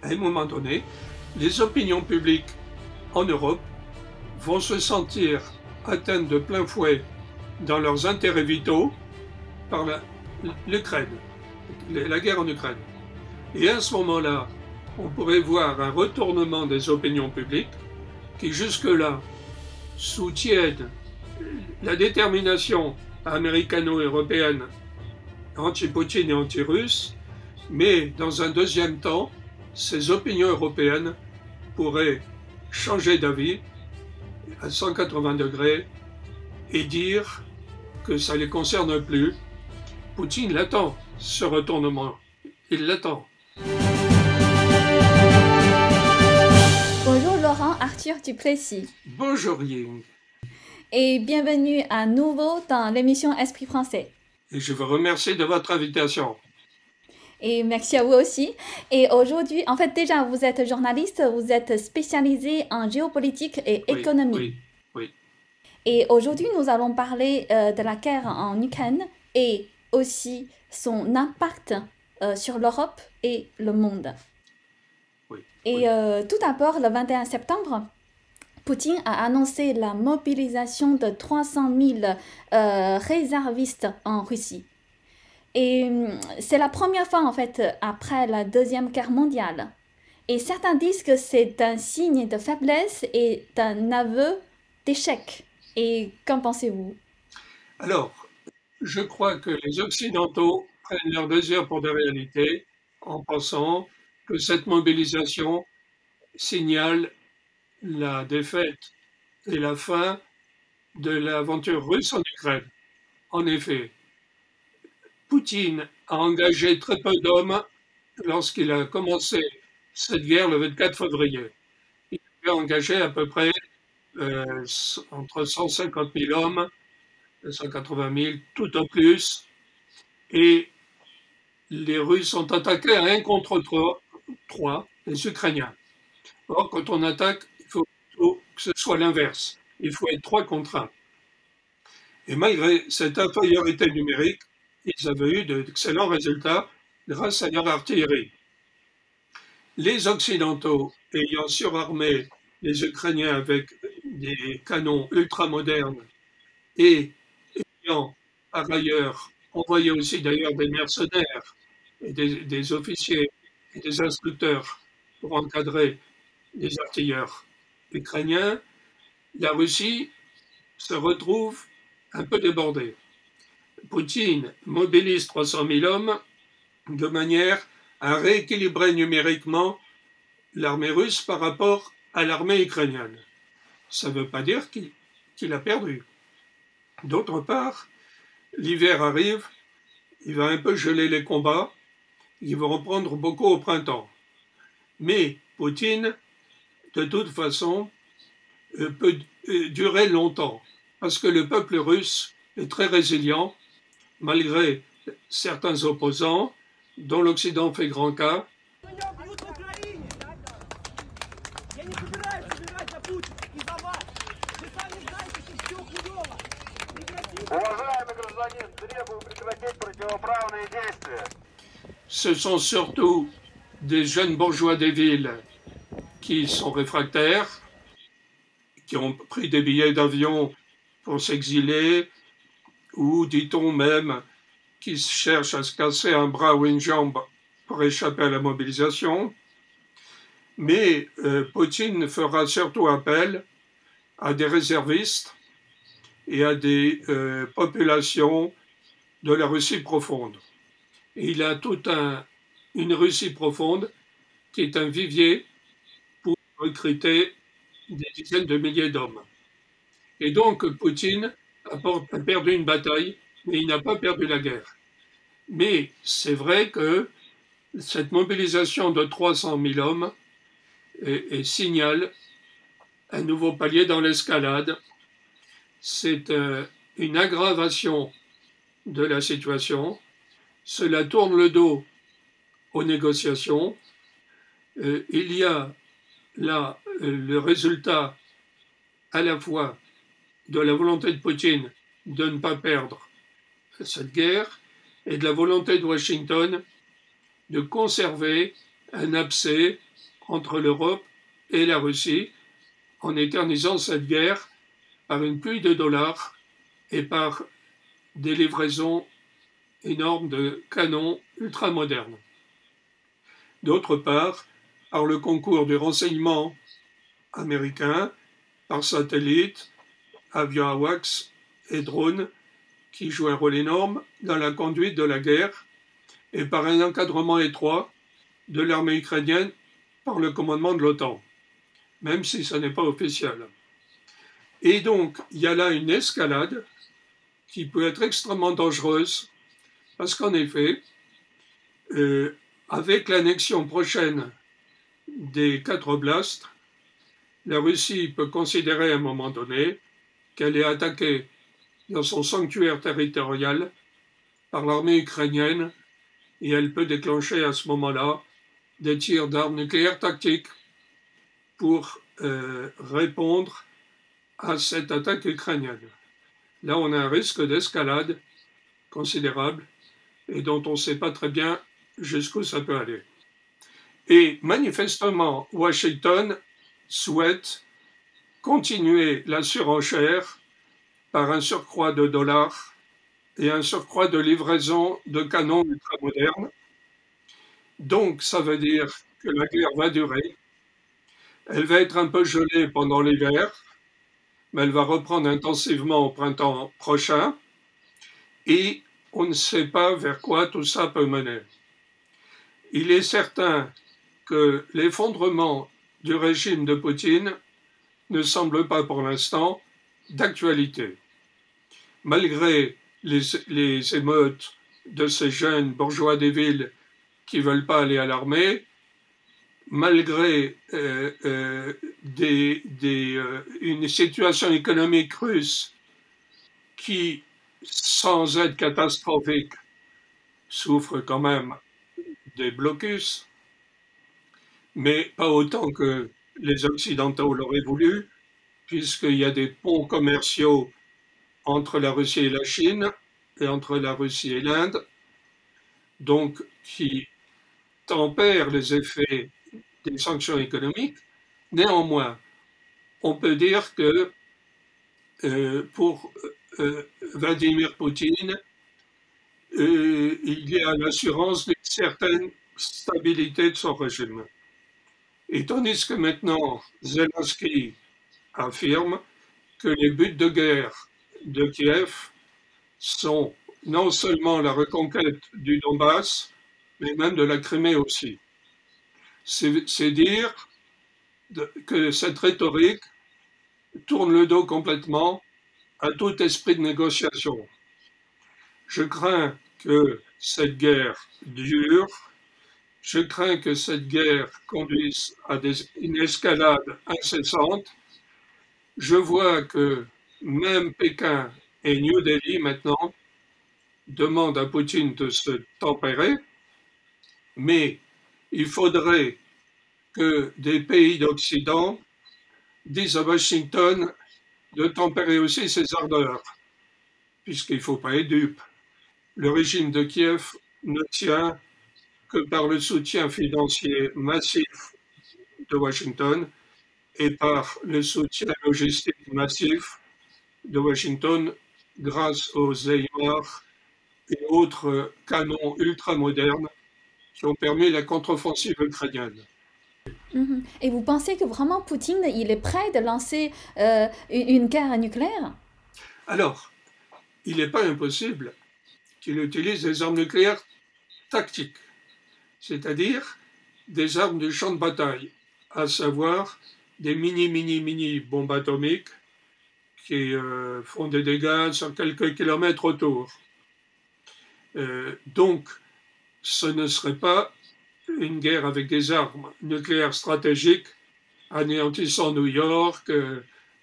à un moment donné, les opinions publiques en Europe vont se sentir atteintes de plein fouet dans leurs intérêts vitaux par l'Ukraine, la guerre en Ukraine. Et à ce moment-là, on pourrait voir un retournement des opinions publiques qui jusque-là soutiennent la détermination américano-européenne anti-Poutine et anti-russe, mais dans un deuxième temps, ces opinions européennes pourraient changer d'avis à 180 degrés et dire que ça ne les concerne plus. Poutine l'attend, ce retournement. Il l'attend. Bonjour Laurent Arthur Duplessis. Bonjour Ying. Et bienvenue à nouveau dans l'émission Esprit français. Et je vous remercie de votre invitation. Et merci à vous aussi. Et aujourd'hui, en fait déjà, vous êtes journaliste, vous êtes spécialisé en géopolitique et économie. Oui. Et aujourd'hui, nous allons parler de la guerre en Ukraine et aussi son impact sur l'Europe et le monde. Et tout d'abord, le 21 septembre, Poutine a annoncé la mobilisation de 300 000 réservistes en Russie. Et c'est la première fois, en fait, après la Deuxième Guerre mondiale. Et certains disent que c'est un signe de faiblesse et d'un aveu d'échec. Et qu'en pensez-vous? Alors, je crois que les Occidentaux prennent leur désir pour des réalités en pensant que cette mobilisation signale la défaite et la fin de l'aventure russe en Ukraine. En effet, Poutine a engagé très peu d'hommes lorsqu'il a commencé cette guerre le 24 février. Il a engagé à peu près entre 150 000 hommes, 180 000, tout au plus, et les Russes ont attaqué à 1 contre 3 les Ukrainiens. Or, quand on attaque, il faut que ce soit l'inverse. Il faut être 3 contre 1. Et malgré cette infériorité numérique, ils avaient eu d'excellents résultats grâce à leur artillerie. Les Occidentaux, ayant surarmé les Ukrainiens avec des canons ultramodernes et ayant par ailleurs envoyé aussi d'ailleurs des mercenaires et des officiers et des instructeurs pour encadrer les artilleurs ukrainiens, la Russie se retrouve un peu débordée. Poutine mobilise 300 000 hommes de manière à rééquilibrer numériquement l'armée russe par rapport à l'armée ukrainienne. Ça ne veut pas dire qu'il a perdu. D'autre part, l'hiver arrive, il va un peu geler les combats, il va reprendre beaucoup au printemps. Mais Poutine, de toute façon, peut durer longtemps, parce que le peuple russe est très résilient, malgré certains opposants, dont l'Occident fait grand cas. Ce sont surtout des jeunes bourgeois des villes qui sont réfractaires, qui ont pris des billets d'avion pour s'exiler, ou, dit-on même, qui cherchent à se casser un bras ou une jambe pour échapper à la mobilisation. Mais Poutine fera surtout appel à des réservistes et à des populations de la Russie profonde. Et il a toute une Russie profonde qui est un vivier pour recruter des dizaines de milliers d'hommes. Et donc Poutine a perdu une bataille, mais il n'a pas perdu la guerre. Mais c'est vrai que cette mobilisation de 300 000 hommes signale un nouveau palier dans l'escalade. C'est une aggravation de la situation. Cela tourne le dos aux négociations. Il y a là le résultat à la fois de la volonté de Poutine de ne pas perdre cette guerre et de la volonté de Washington de conserver un abcès entre l'Europe et la Russie en éternisant cette guerre par une pluie de dollars et par des livraisons énormes de canons ultramodernes. D'autre part, par le concours du renseignement américain, par satellite, avions AWACS et drones qui jouent un rôle énorme dans la conduite de la guerre et par un encadrement étroit de l'armée ukrainienne par le commandement de l'OTAN, même si ce n'est pas officiel. Et donc, il y a là une escalade qui peut être extrêmement dangereuse, parce qu'en effet, avec l'annexion prochaine des 4 oblasts, la Russie peut considérer à un moment donné qu'elle est attaquée dans son sanctuaire territorial par l'armée ukrainienne et elle peut déclencher à ce moment-là des tirs d'armes nucléaires tactiques pour répondre à cette attaque ukrainienne. Là, on a un risque d'escalade considérable et dont on ne sait pas très bien jusqu'où ça peut aller. Et manifestement, Washington souhaite continuer la surenchère par un surcroît de dollars et un surcroît de livraison de canons ultramodernes. Donc, ça veut dire que la guerre va durer. Elle va être un peu gelée pendant l'hiver, mais elle va reprendre intensivement au printemps prochain. Et on ne sait pas vers quoi tout ça peut mener. Il est certain que l'effondrement du régime de Poutine ne semble pas pour l'instant d'actualité. Malgré les émeutes de ces jeunes bourgeois des villes qui ne veulent pas aller à l'armée, malgré une situation économique russe qui, sans être catastrophique, souffre quand même des blocus, mais pas autant que les Occidentaux l'auraient voulu, puisqu'il y a des ponts commerciaux entre la Russie et la Chine, et entre la Russie et l'Inde, donc qui tempèrent les effets des sanctions économiques. Néanmoins, on peut dire que pour Vladimir Poutine, il y a l'assurance d'une certaine stabilité de son régime. Et tandis que maintenant, Zelensky affirme que les buts de guerre de Kiev sont non seulement la reconquête du Donbass, mais même de la Crimée aussi. C'est dire que cette rhétorique tourne le dos complètement à tout esprit de négociation. Je crains que cette guerre dure, je crains que cette guerre conduise à une escalade incessante. Je vois que même Pékin et New Delhi maintenant demandent à Poutine de se tempérer, mais il faudrait que des pays d'Occident disent à Washington de tempérer aussi ses ardeurs, puisqu'il ne faut pas être dupe. Le régime de Kiev ne tient que par le soutien financier massif de Washington et par le soutien logistique massif de Washington grâce aux HIMARS et autres canons ultramodernes qui ont permis la contre-offensive ukrainienne. Et vous pensez que vraiment Poutine, il est prêt de lancer une guerre nucléaire? Alors, il n'est pas impossible qu'il utilise des armes nucléaires tactiques, c'est-à-dire des armes de champ de bataille, à savoir des mini bombes atomiques qui font des dégâts sur quelques kilomètres autour. Donc, ce ne serait pas une guerre avec des armes nucléaires stratégiques anéantissant New York,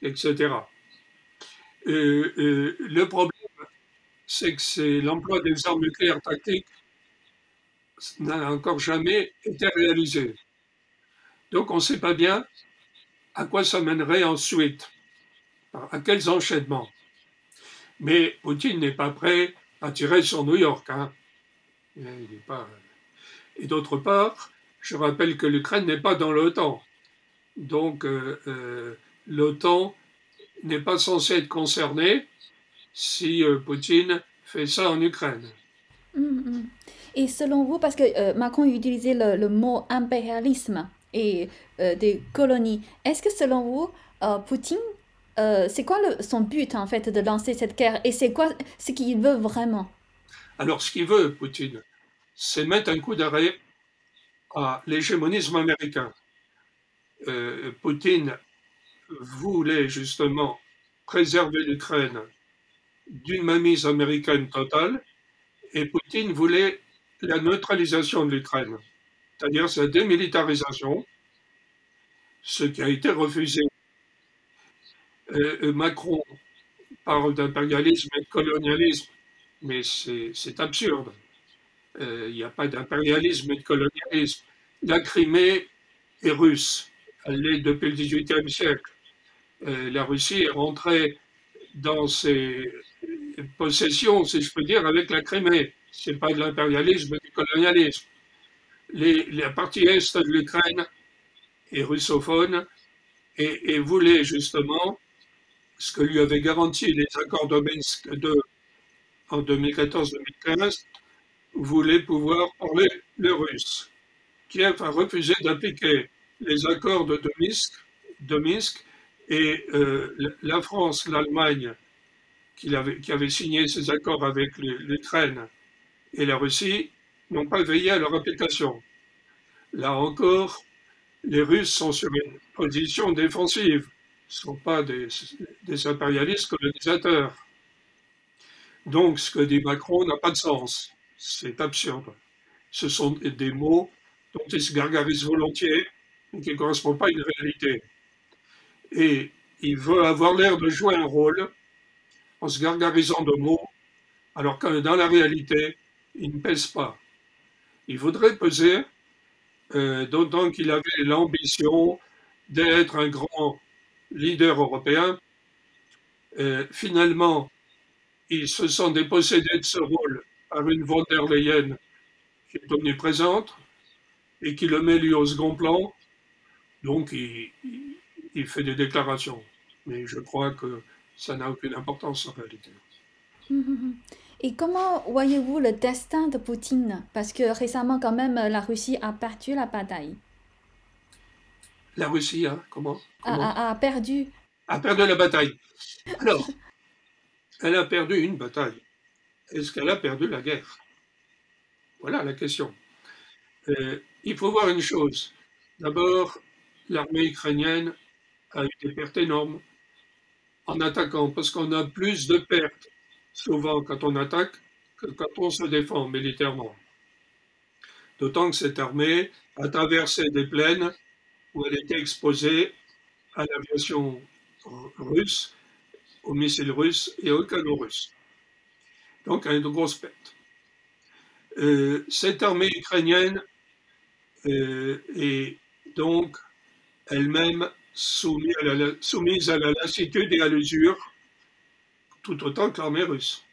etc. Le problème, c'est que l'emploi des armes nucléaires tactiques n'a encore jamais été réalisé. Donc on ne sait pas bien à quoi ça mènerait ensuite, à quels enchaînements. Mais Poutine n'est pas prêt à tirer sur New York. Hein. Il n'est pas... Et d'autre part, Je rappelle que l'Ukraine n'est pas dans l'OTAN. Donc, l'OTAN n'est pas censée être concernée si Poutine fait ça en Ukraine. Et selon vous, parce que Macron utilisait le mot impérialisme et des colonies, est-ce que selon vous, Poutine, c'est quoi son but en fait de lancer cette guerre et c'est quoi ce qu'il veut vraiment? Alors, ce qu'il veut, Poutine, c'est mettre un coup d'arrêt à l'hégémonisme américain. Poutine voulait justement préserver l'Ukraine d'une mainmise américaine totale et Poutine voulait la neutralisation de l'Ukraine, c'est-à-dire sa démilitarisation, ce qui a été refusé. Macron parle d'impérialisme et de colonialisme, mais c'est absurde. Il n'y a pas d'impérialisme et de colonialisme. La Crimée est russe. Elle l'est depuis le XVIIIe siècle. La Russie est rentrée dans ses possessions, si je peux dire, avec la Crimée. Ce n'est pas de l'impérialisme et du colonialisme. La partie est de l'Ukraine est russophone et voulait justement ce que lui avaient garanti les accords de Minsk en 2014-2015, voulait pouvoir parler le russe. Kiev a refusé d'appliquer les accords de Minsk et la France, l'Allemagne, qui avait signé ces accords avec l'Ukraine et la Russie, n'ont pas veillé à leur application. Là encore, les Russes sont sur une position défensive. Ce ne sont pas des impérialistes colonisateurs. Donc, ce que dit Macron n'a pas de sens. C'est absurde. Ce sont des mots dont il se gargarise volontiers, mais qui ne correspondent pas à une réalité. Et il veut avoir l'air de jouer un rôle en se gargarisant de mots, alors que dans la réalité, il ne pèse pas. Il voudrait peser, d'autant qu'il avait l'ambition d'être un grand leader européen. Finalement, il se sent dépossédé de ce rôle par une von der Leyen qui est omniprésente et qui le met lui au second plan. Donc, il fait des déclarations. Mais je crois que ça n'a aucune importance en réalité. Et comment voyez-vous le destin de Poutine? Parce que récemment, quand même, la Russie a perdu la bataille. La Russie, hein, comment A perdu. A perdu la bataille. Alors, elle a perdu une bataille. Est-ce qu'elle a perdu la guerre? Voilà la question. Il faut voir une chose. D'abord, l'armée ukrainienne a eu des pertes énormes en attaquant, parce qu'on a plus de pertes souvent quand on attaque que quand on se défend militairement. D'autant que cette armée a traversé des plaines où elle était exposée à l'aviation russe, aux missiles russes et aux canons russes. Donc, elle a une grosse perte. Cette armée ukrainienne est donc elle-même soumise à la lassitude et à l'usure, tout autant que l'armée russe.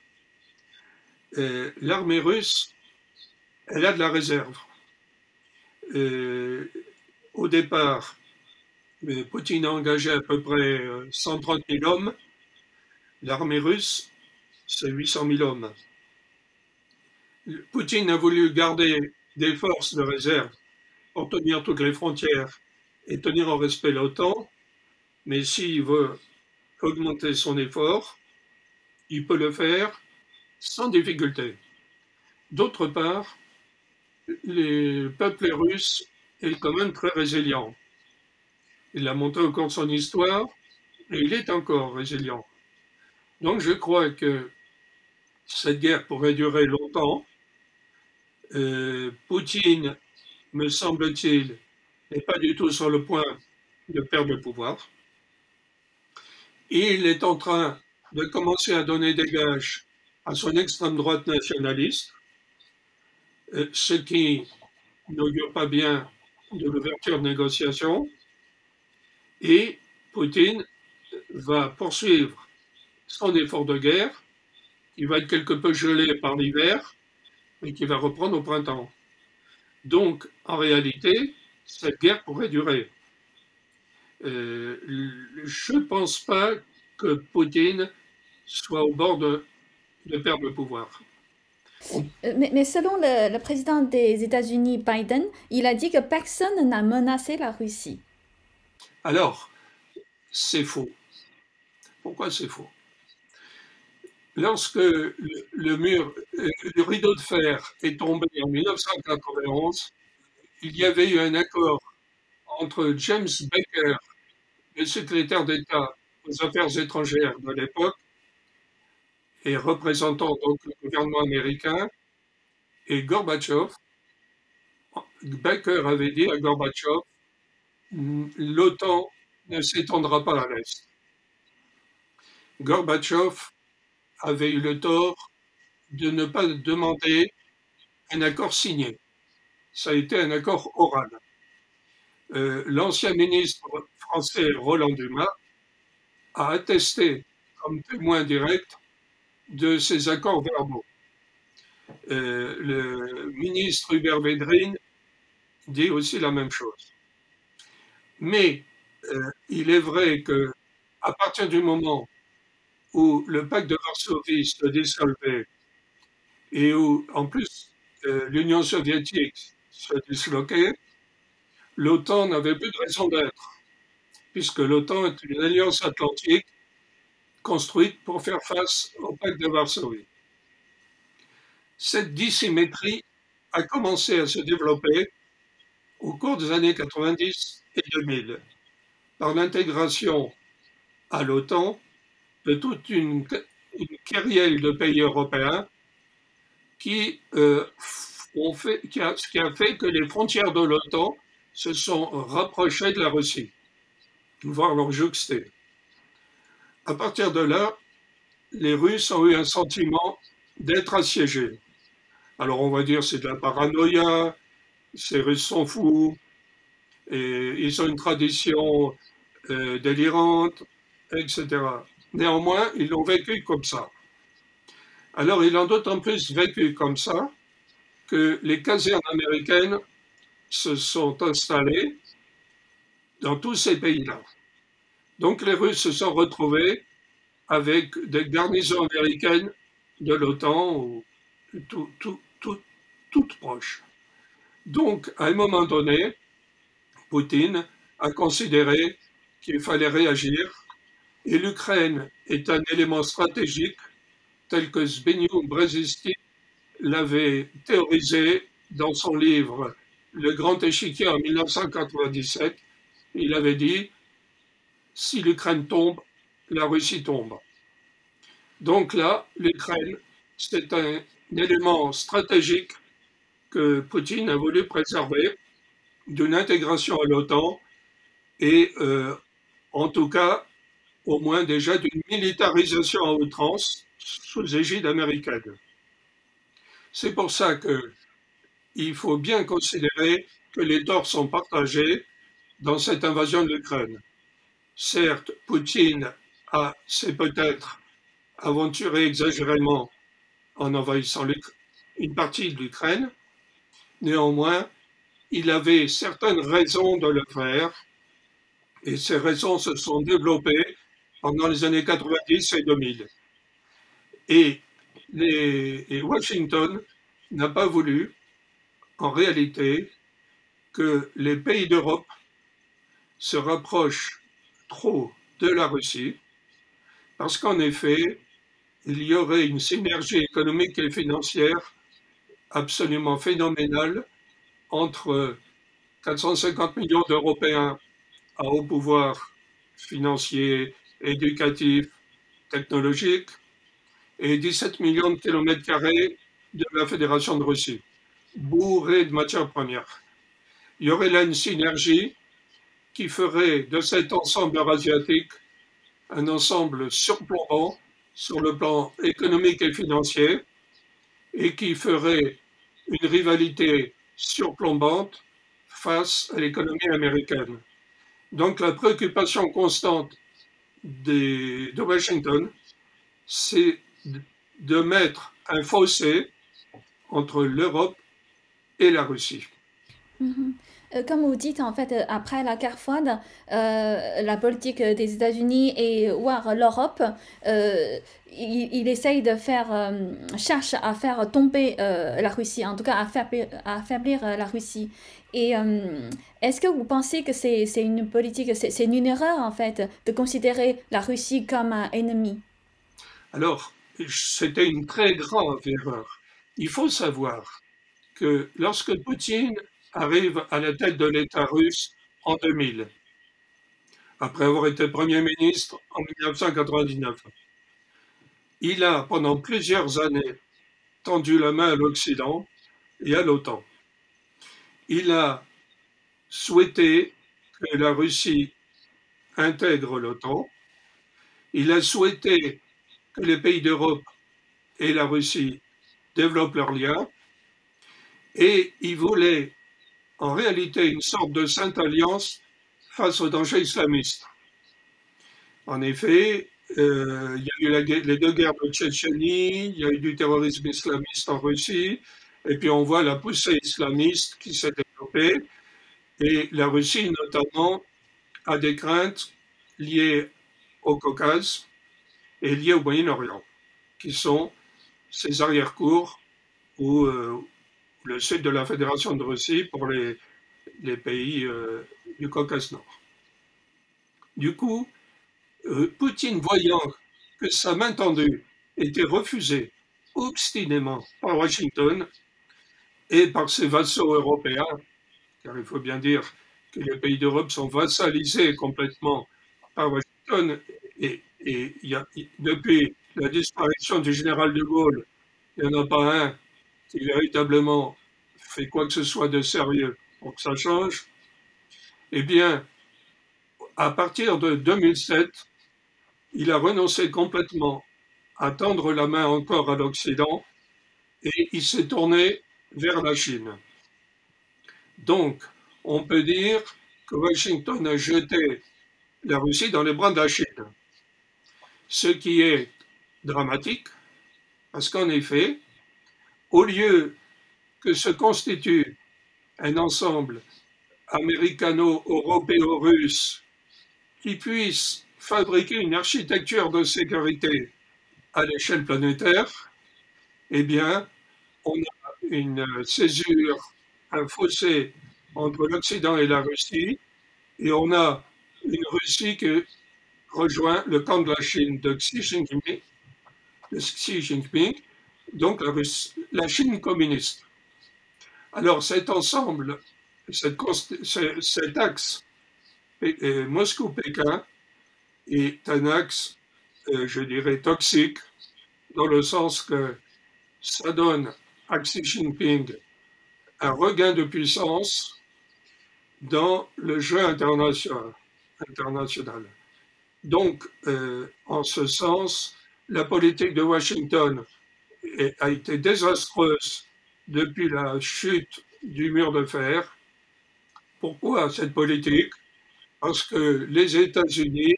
L'armée russe, elle a de la réserve. Au départ, Poutine a engagé à peu près 130 000 hommes. L'armée russe, c'est 800 000 hommes. Poutine a voulu garder des forces de réserve pour tenir toutes les frontières et tenir en respect l'OTAN, mais s'il veut augmenter son effort, il peut le faire sans difficulté. D'autre part, le peuple russe est quand même très résilient. Il a montré au cours de son histoire et il est encore résilient. Donc je crois que cette guerre pourrait durer longtemps. Poutine, me semble-t-il, n'est pas du tout sur le point de perdre le pouvoir. Il est en train de commencer à donner des gages à son extrême droite nationaliste, ce qui n'augure pas bien de l'ouverture de négociations. Et Poutine va poursuivre son effort de guerre, qui va être quelque peu gelé par l'hiver, mais qui va reprendre au printemps. Donc, en réalité, cette guerre pourrait durer. Je ne pense pas que Poutine soit au bord de perdre le pouvoir. Mais selon le président des États-Unis, Biden, il a dit que personne n'a menacé la Russie. Alors, c'est faux. Pourquoi c'est faux? Lorsque le rideau de fer est tombé en 1991, il y avait eu un accord entre James Baker, le secrétaire d'État aux Affaires étrangères de l'époque, et représentant donc le gouvernement américain, et Gorbatchev. Baker avait dit à Gorbatchev, l'OTAN ne s'étendra pas à l'Est. Gorbatchev avait eu le tort de ne pas demander un accord signé. Ça a été un accord oral. L'ancien ministre français Roland Dumas a attesté comme témoin direct de ces accords verbaux. Le ministre Hubert Védrine dit aussi la même chose. Mais il est vrai que à partir du moment où le pacte de Varsovie se dissolvait et où, en plus, l'Union soviétique se disloquait, l'OTAN n'avait plus de raison d'être, puisque l'OTAN est une alliance atlantique construite pour faire face au pacte de Varsovie. Cette dissymétrie a commencé à se développer au cours des années 90 et 2000 par l'intégration à l'OTAN de toute une kyrielle de pays européens qui a fait que les frontières de l'OTAN se sont rapprochées de la Russie, voire leur juxtées. À partir de là, les Russes ont eu un sentiment d'être assiégés. Alors on va dire c'est de la paranoïa, ces Russes sont fous, et ils ont une tradition délirante, etc. Néanmoins, ils l'ont vécu comme ça. Alors ils l'ont d'autant plus vécu comme ça que les casernes américaines se sont installées dans tous ces pays-là. Donc les Russes se sont retrouvés avec des garnisons américaines de l'OTAN, ou toutes proches. Donc, à un moment donné, Poutine a considéré qu'il fallait réagir, et l'Ukraine est un élément stratégique tel que Zbigniew Brzezinski l'avait théorisé dans son livre Le Grand Échiquier en 1997. Il avait dit « Si l'Ukraine tombe, la Russie tombe ». Donc là, l'Ukraine, c'est un élément stratégique que Poutine a voulu préserver d'une intégration à l'OTAN et en tout cas, au moins déjà d'une militarisation à outrance sous égide américaine. C'est pour ça qu'il faut bien considérer que les torts sont partagés dans cette invasion de l'Ukraine. Certes, Poutine s'est peut-être aventuré exagérément en envahissant une partie de l'Ukraine. Néanmoins, il avait certaines raisons de le faire, et ces raisons se sont développées pendant les années 90 et 2000. Et Washington n'a pas voulu, en réalité, que les pays d'Europe se rapprochent trop de la Russie, parce qu'en effet, il y aurait une synergie économique et financière absolument phénoménale entre 450 millions d'Européens à haut pouvoir financier, éducatif, technologique, et 17 millions de kilomètres carrés de la Fédération de Russie, bourrés de matières premières. Il y aurait là une synergie qui ferait de cet ensemble eurasiatique un ensemble surplombant sur le plan économique et financier, et qui ferait une rivalité surplombante face à l'économie américaine. Donc la préoccupation constante de Washington, c'est de mettre un fossé entre l'Europe et la Russie. Mhm. Comme vous dites, en fait, après la guerre froide, la politique des États-Unis et voire l'Europe, il essaye de faire, cherche à faire tomber la Russie, en tout cas à affaiblir la Russie. Et est-ce que vous pensez que c'est une politique, c'est une erreur en fait de considérer la Russie comme un ennemi? Alors, c'était une très grave erreur. Il faut savoir que lorsque Poutine arrive à la tête de l'État russe en 2000, après avoir été Premier ministre en 1999, il a pendant plusieurs années tendu la main à l'Occident et à l'OTAN. Il a souhaité que la Russie intègre l'OTAN. Il a souhaité que les pays d'Europe et la Russie développent leurs liens. Et il voulait en réalité une sorte de sainte alliance face aux dangers islamistes. En effet, il y a eu les deux guerres de Tchétchénie, il y a eu du terrorisme islamiste en Russie, et puis on voit la poussée islamiste qui s'est développée, et la Russie notamment a des craintes liées au Caucase et liées au Moyen-Orient, qui sont ses arrière-cours ou le sud de la Fédération de Russie pour les pays du Caucase Nord. Du coup, Poutine, voyant que sa main tendue était refusée obstinément par Washington et par ses vassaux européens, car il faut bien dire que les pays d'Europe sont vassalisés complètement par Washington, et depuis la disparition du général de Gaulle, il n'y en a pas un qui véritablement fait quoi que ce soit de sérieux pour que ça change. Eh bien, à partir de 2007, il a renoncé complètement à tendre la main encore à l'Occident et il s'est tourné vers la Chine. Donc, on peut dire que Washington a jeté la Russie dans les bras de la Chine, ce qui est dramatique parce qu'en effet, au lieu que se constitue un ensemble américano-européo-russe qui puisse fabriquer une architecture de sécurité à l'échelle planétaire, eh bien, on a une césure, un fossé entre l'Occident et la Russie, et on a une Russie qui rejoint le camp de la Chine de Xi Jinping, donc la Chine communiste. Alors cet ensemble, cet axe Moscou-Pékin est un axe, je dirais, toxique, dans le sens que ça donne à Xi Jinping un regain de puissance dans le jeu international. Donc, en ce sens, la politique de Washington a été désastreuse depuis la chute du mur de fer. Pourquoi cette politique? Parce que les États-Unis,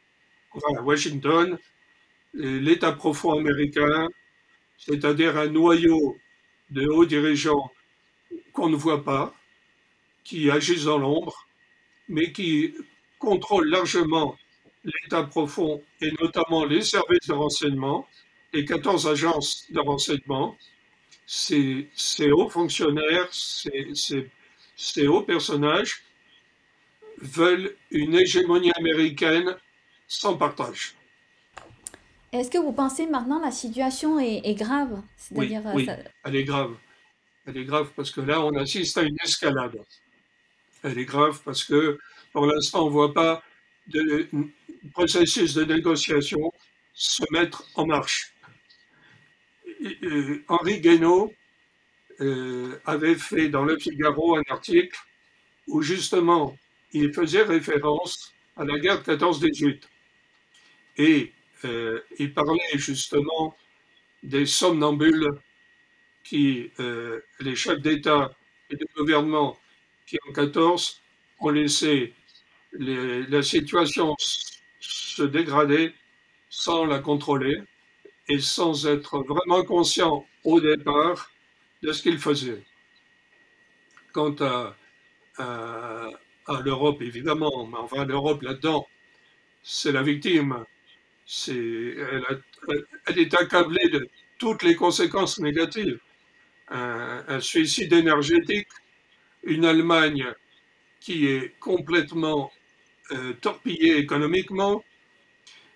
enfin Washington, l'État profond américain, c'est-à-dire un noyau de hauts dirigeants qu'on ne voit pas, qui agissent dans l'ombre, mais qui contrôlent largement l'État profond et notamment les services de renseignement, les 14 agences de renseignement, ces hauts fonctionnaires, ces hauts personnages veulent une hégémonie américaine sans partage. Est-ce que vous pensez maintenant la situation est grave? Oui, C'est-à-dire, oui, elle est grave. Elle est grave parce que là, on assiste à une escalade. Elle est grave parce que pour l'instant, on ne voit pas de processus de négociation se mettre en marche. Henri Guénaud avait fait dans Le Figaro un article où justement il faisait référence à la guerre de 14-18. Et il parlait justement des somnambules qui, les chefs d'État et de gouvernement qui en 14 ont laissé la situation se dégrader sans la contrôler et sans être vraiment conscients au départ de ce qu'ils faisaient. Quant à à l'Europe, évidemment, mais enfin l'Europe là-dedans, c'est la victime. Elle est accablée de toutes les conséquences négatives. Un suicide énergétique, une Allemagne qui est complètement torpillée économiquement,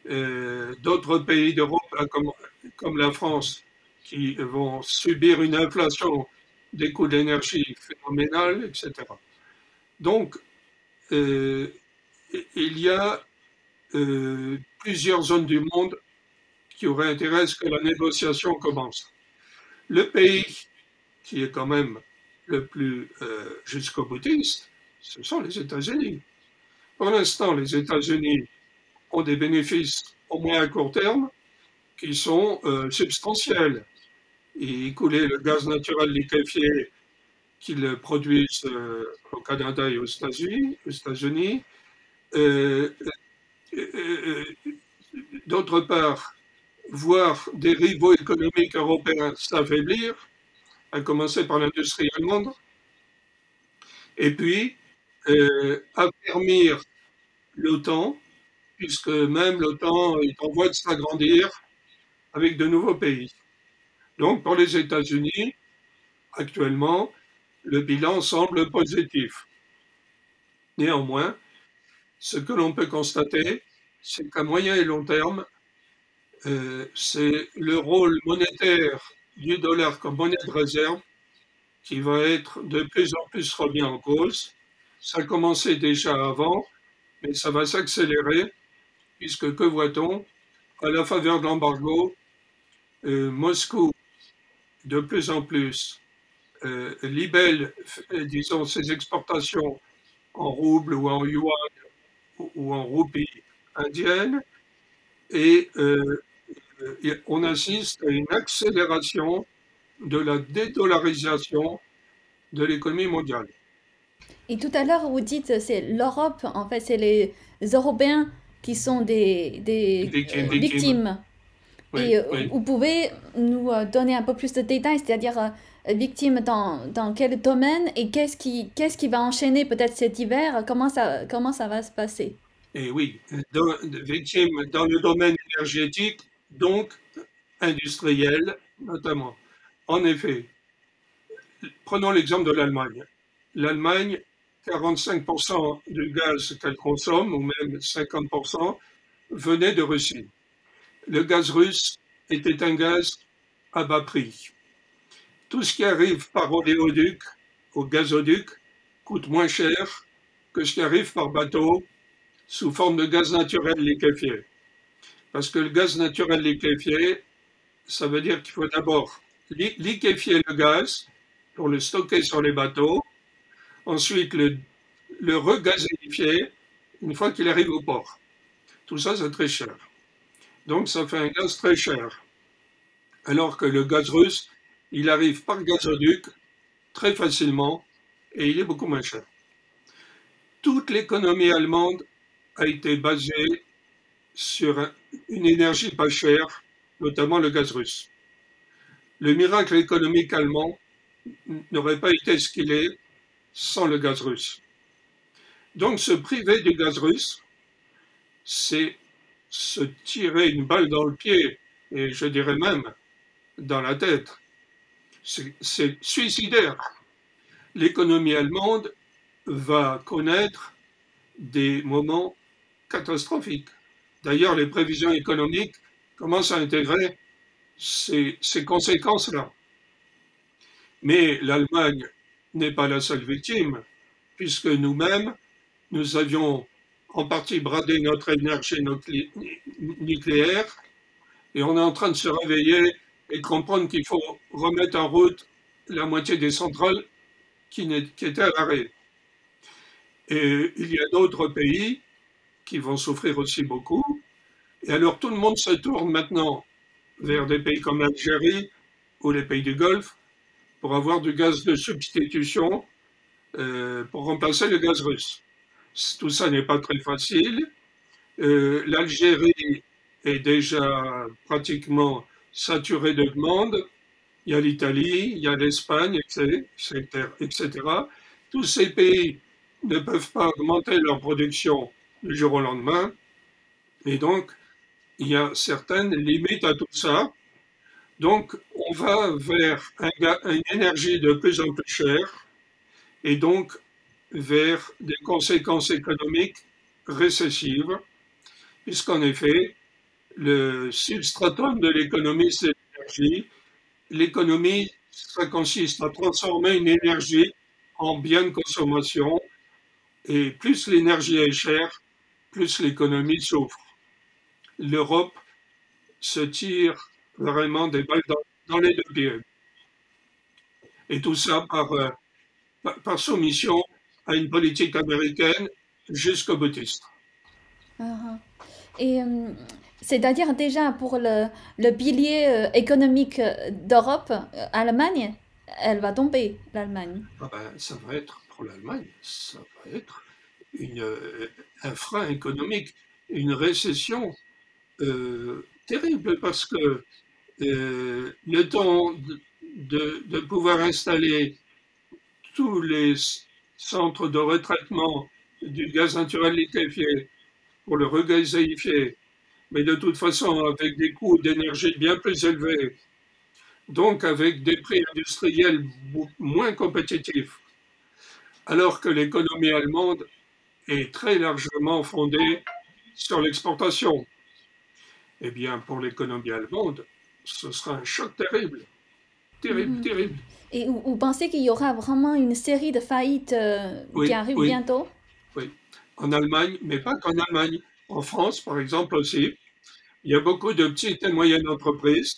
d'autres pays d'Europe comme la France qui vont subir une inflation des coûts d'énergie phénoménale, etc. Donc, il y a plusieurs zones du monde qui auraient intérêt à ce que la négociation commence. Le pays qui est quand même le plus jusqu'au boutiste, ce sont les États-Unis. Pour l'instant, les États-Unis ont des bénéfices, au moins à court terme, qui sont substantiels. Et écouler le gaz naturel liquéfié qu'ils produisent au Canada et aux États-Unis. D'autre part, voir des rivaux économiques européens s'affaiblir, à commencer par l'industrie allemande, et puis affermir l'OTAN, puisque même l'OTAN est en voie de s'agrandir avec de nouveaux pays. Donc pour les États-Unis, actuellement, le bilan semble positif. Néanmoins, ce que l'on peut constater, c'est qu'à moyen et long terme, c'est le rôle monétaire du dollar comme monnaie de réserve qui va être de plus en plus remis en cause. Ça commençait déjà avant, mais ça va s'accélérer, puisque que voit-on? À la faveur de l'embargo, Moscou, de plus en plus, libelle, disons, ses exportations en roubles ou en yuan ou en roupies indiennes, et on assiste à une accélération de la dédollarisation de l'économie mondiale. Et tout à l'heure, vous dites c'est l'Europe, en fait, c'est les Européens qui sont des victimes. Oui, Et oui. vous pouvez nous donner un peu plus de détails, c'est-à-dire victimes dans quel domaine et qu'est-ce qui va enchaîner peut-être cet hiver, comment ça va se passer? Et oui, victimes dans le domaine énergétique, donc industriel notamment. En effet, prenons l'exemple de l'Allemagne. L'Allemagne, 45% du gaz qu'elle consomme, ou même 50%, venait de Russie. Le gaz russe était un gaz à bas prix. Tout ce qui arrive par oléoduc ou gazoduc coûte moins cher que ce qui arrive par bateau sous forme de gaz naturel liquéfié. Parce que le gaz naturel liquéfié, ça veut dire qu'il faut d'abord liquéfier le gaz pour le stocker sur les bateaux, ensuite le regazéifier une fois qu'il arrive au port. Tout ça, c'est très cher. Donc, ça fait un gaz très cher. Alors que le gaz russe, il arrive par gazoduc très facilement et il est beaucoup moins cher. Toute l'économie allemande a été basée sur une énergie pas chère, notamment le gaz russe. Le miracle économique allemand n'aurait pas été ce qu'il est sans le gaz russe. Donc se priver du gaz russe, c'est se tirer une balle dans le pied, et je dirais même dans la tête. C'est suicidaire. L'économie allemande va connaître des moments catastrophiques. D'ailleurs, les prévisions économiques commencent à intégrer ces conséquences-là. Mais l'Allemagne n'est pas la seule victime, puisque nous-mêmes, nous avions en partie bradé notre énergie nucléaire et on est en train de se réveiller et de comprendre qu'il faut remettre en route la moitié des centrales qui étaient à l'arrêt. Et il y a d'autres pays qui vont souffrir aussi beaucoup. Et alors tout le monde se tourne maintenant vers des pays comme l'Algérie ou les pays du Golfe pour avoir du gaz de substitution pour remplacer le gaz russe. Tout ça n'est pas très facile. L'Algérie est déjà pratiquement saturée de demandes. Il y a l'Italie, il y a l'Espagne, etc. Tous ces pays ne peuvent pas augmenter leur production du jour au lendemain. Et donc, il y a certaines limites à tout ça. Donc, on va vers une énergie de plus en plus chère et donc vers des conséquences économiques récessives, puisqu'en effet, le substratum de l'économie, c'est l'énergie. L'économie, ça consiste à transformer une énergie en bien de consommation, et plus l'énergie est chère, plus l'économie souffre. L'Europe se tire vraiment des balles dans les deux pieds. Et tout ça par soumission à une politique américaine jusqu'au boutiste. Ah, et c'est-à-dire déjà pour le pilier économique d'Europe, Allemagne, elle va tomber, l'Allemagne. Ah ben, ça va être, pour l'Allemagne, ça va être un frein économique, une récession terrible parce que le temps de pouvoir installer tous les centres de retraitement du gaz naturel liquéfié pour le regazéifier, mais de toute façon avec des coûts d'énergie bien plus élevés, donc avec des prix industriels moins compétitifs, alors que l'économie allemande est très largement fondée sur l'exportation. Eh bien, pour l'économie allemande, ce sera un choc terrible, terrible, Mhm. terrible. Et vous pensez qu'il y aura vraiment une série de faillites qui Oui, arrivent oui, bientôt? oui. En Allemagne, mais pas qu'en Allemagne. En France, par exemple, aussi, il y a beaucoup de petites et moyennes entreprises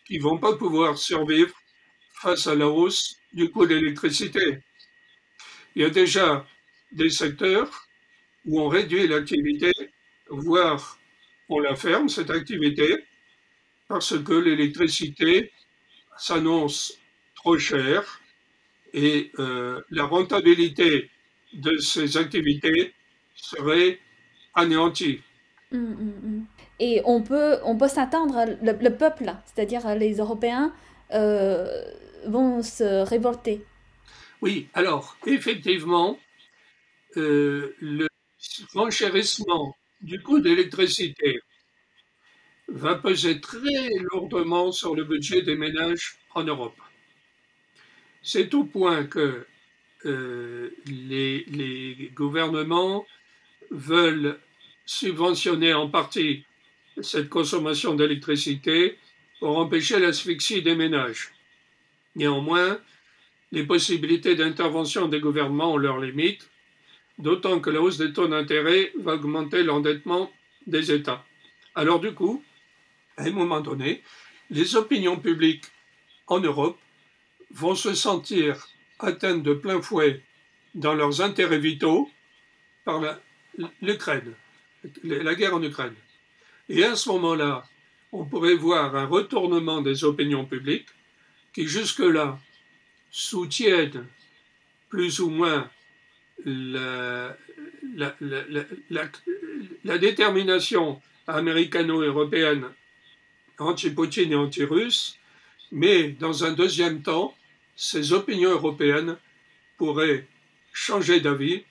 qui vont pas pouvoir survivre face à la hausse du coût de l'électricité. Il y a déjà des secteurs où on réduit l'activité, voire on la ferme, cette activité, parce que l'électricité s'annonce trop chère et la rentabilité de ces activités serait anéantie. Et on peut s'attendre, le peuple, c'est-à-dire les Européens, euh, vont se révolter. Oui, alors, effectivement, le renchérissement du coût de l'électricité va peser très lourdement sur le budget des ménages en Europe. C'est au point que les gouvernements veulent subventionner en partie cette consommation d'électricité pour empêcher l'asphyxie des ménages. Néanmoins, les possibilités d'intervention des gouvernements ont leurs limites, d'autant que la hausse des taux d'intérêt va augmenter l'endettement des États. Alors du coup, à un moment donné, les opinions publiques en Europe vont se sentir atteintes de plein fouet dans leurs intérêts vitaux par l'Ukraine, la guerre en Ukraine. Et à ce moment-là, on pourrait voir un retournement des opinions publiques qui jusque-là soutiennent plus ou moins la, la, la, la, la détermination américano-européenne anti-Poutine et anti-russe, mais dans un deuxième temps, ces opinions européennes pourraient changer d'avis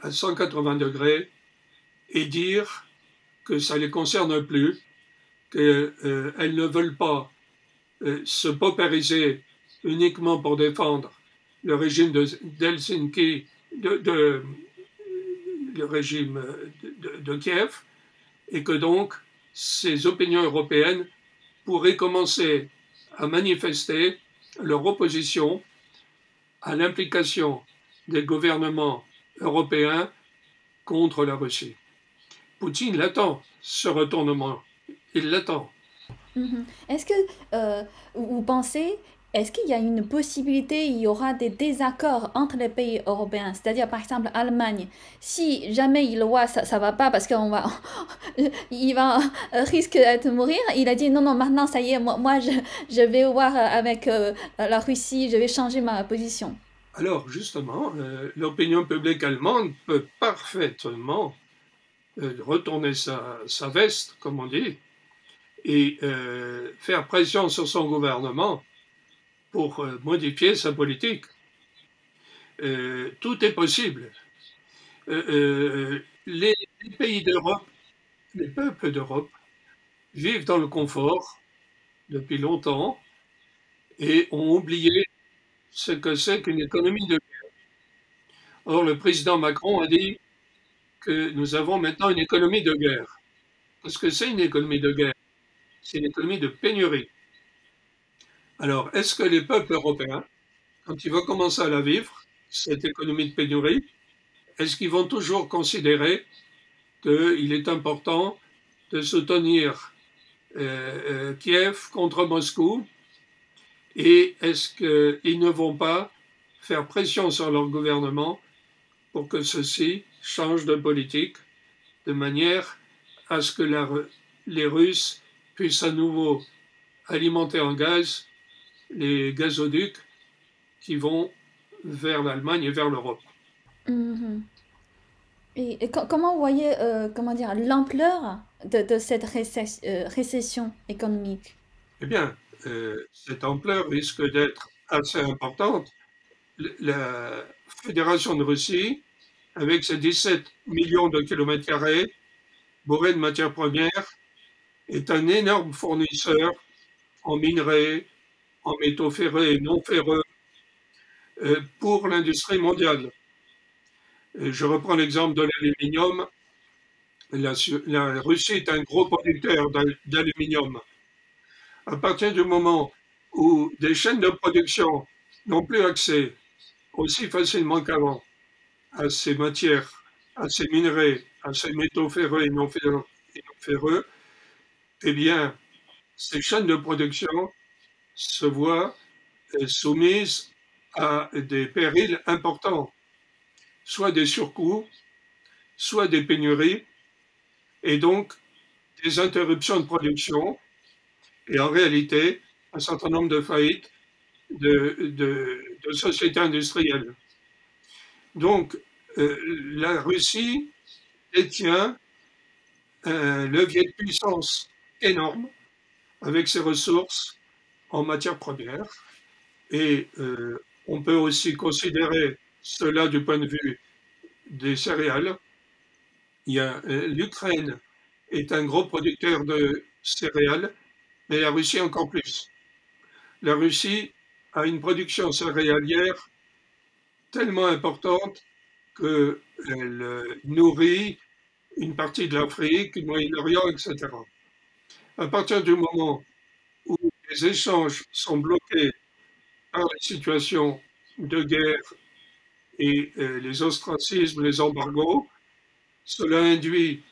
à 180 degrés et dire que ça ne les concerne plus, qu'elles ne veulent pas se paupériser uniquement pour défendre le régime d'Helsinki, le régime de Kiev, et que donc ces opinions européennes pourraient commencer à manifester leur opposition à l'implication des gouvernements européens contre la Russie. Poutine l'attend, ce retournement. Il l'attend. Mhm. Est-ce que vous pensez, est-ce qu'il y a une possibilité, il y aura des désaccords entre les pays européens, c'est-à-dire par exemple Allemagne, si jamais il voit ça va pas parce qu'on va, il va risque de mourir, il a dit non non maintenant ça y est, moi je vais voir avec la Russie, je vais changer ma position. Alors justement, l'opinion publique allemande peut parfaitement retourner sa veste, comme on dit, et faire pression sur son gouvernement pour modifier sa politique. Tout est possible. Les pays d'Europe, les peuples d'Europe vivent dans le confort depuis longtemps et ont oublié ce que c'est qu'une économie de guerre. Or, le président Macron a dit que nous avons maintenant une économie de guerre. Qu'est-ce que c'est une économie de guerre? C'est une économie de pénurie. Alors, est-ce que les peuples européens, quand ils vont commencer à la vivre, cette économie de pénurie, est-ce qu'ils vont toujours considérer qu'il est important de soutenir Kiev contre Moscou? Et est-ce qu'ils ne vont pas faire pression sur leur gouvernement pour que ceux-ci changent de politique de manière à ce que les Russes puissent à nouveau alimenter en gaz les gazoducs qui vont vers l'Allemagne et vers l'Europe. Mhm. Et comment vous voyez comment dire, l'ampleur de cette récession économique? Eh bien, cette ampleur risque d'être assez importante. La Fédération de Russie, avec ses 17 millions de kilomètres carrés bourrés de matières premières, est un énorme fournisseur en minerais, en métaux ferrés et non ferreux pour l'industrie mondiale. Je reprends l'exemple de l'aluminium. La Russie est un gros producteur d'aluminium. À partir du moment où des chaînes de production n'ont plus accès aussi facilement qu'avant à ces matières, à ces minerais, à ces métaux ferreux et non ferreux, eh bien, ces chaînes de production se voient soumises à des périls importants, soit des surcoûts, soit des pénuries, et donc des interruptions de production, et en réalité, un certain nombre de faillites de sociétés industrielles. Donc, la Russie détient un levier de puissance énorme avec ses ressources en matières premières. Et on peut aussi considérer cela du point de vue des céréales. L'Ukraine est un gros producteur de céréales, mais la Russie encore plus. La Russie a une production céréalière tellement importante qu'elle nourrit une partie de l'Afrique, du Moyen-Orient, etc. À partir du moment où les échanges sont bloqués par les situations de guerre et les ostracismes, les embargos, cela induit,